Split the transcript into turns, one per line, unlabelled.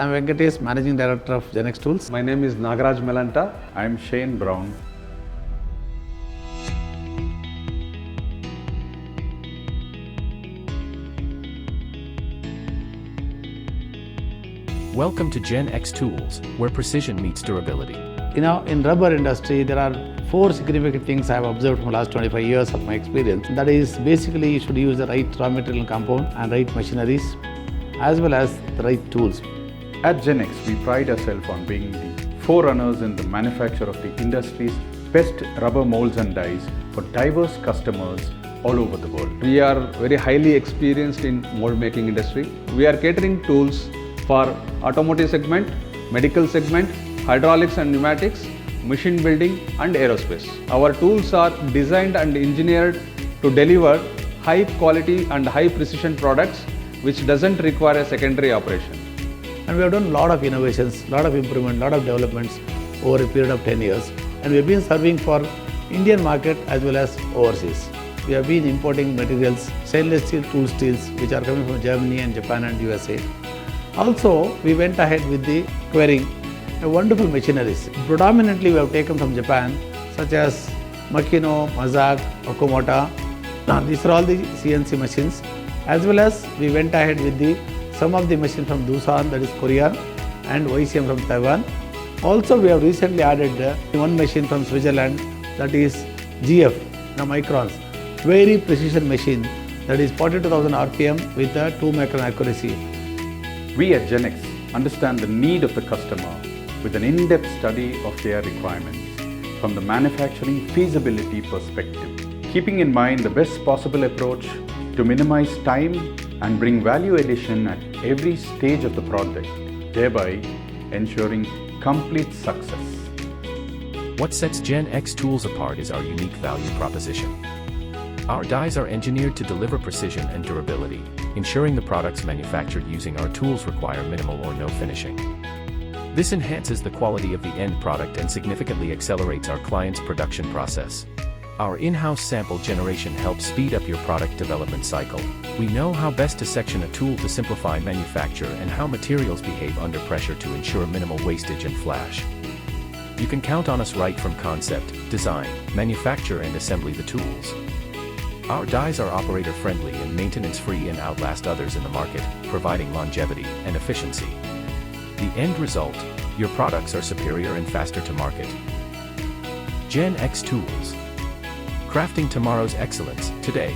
I'm Venkatesh, Managing Director of GENX Tools.
My name is Nagaraj Melanta.
I'm Shane Brown.
Welcome to GENX Tools, where precision meets durability.
In rubber industry, there are 4 significant things I have observed from the last 25 years of my experience. That is, basically you should use the right raw material compound and right machineries, as well as the right tools.
At GENX, we pride ourselves on being the forerunners in the manufacture of the industry's best rubber molds and dies for diverse customers all over the world.
We are very highly experienced in mold making industry. We are catering tools for automotive segment, medical segment, hydraulics and pneumatics, machine building and aerospace. Our tools are designed and engineered to deliver high quality and high precision products which doesn't require a secondary operation.
And we have done a lot of innovations, lot of improvement, lot of developments over a period of 10 years. And we have been serving for Indian market as well as overseas. We have been importing materials, stainless steel tool steels, which are coming from Germany and Japan and USA. Also, we went ahead with the acquiring a wonderful machineries. Predominantly, we have taken from Japan, such as Makino, Mazak, Okomota. These are all the CNC machines. As well as we went ahead with some of the machines from Doosan, that is Korea, and YCM from Taiwan. Also, we have recently added one machine from Switzerland, that is GF, microns. Very precision machine, that is 42,000 RPM with a 2 micron accuracy.
We at GENX understand the need of the customer with an in-depth study of their requirements from the manufacturing feasibility perspective, keeping in mind the best possible approach to minimize time and bring value addition at every stage of the project, thereby ensuring complete success.
What sets GENX Tools apart is our unique value proposition. Our dies are engineered to deliver precision and durability, ensuring the products manufactured using our tools require minimal or no finishing. This enhances the quality of the end product and significantly accelerates our client's production process. Our in-house sample generation helps speed up your product development cycle. We know how best to section a tool to simplify manufacture and how materials behave under pressure to ensure minimal wastage and flash. You can count on us right from concept, design, manufacture and assembly the tools. Our dies are operator-friendly and maintenance-free and outlast others in the market, providing longevity and efficiency. The end result, your products are superior and faster to market. GENX Tools. Crafting tomorrow's excellence today.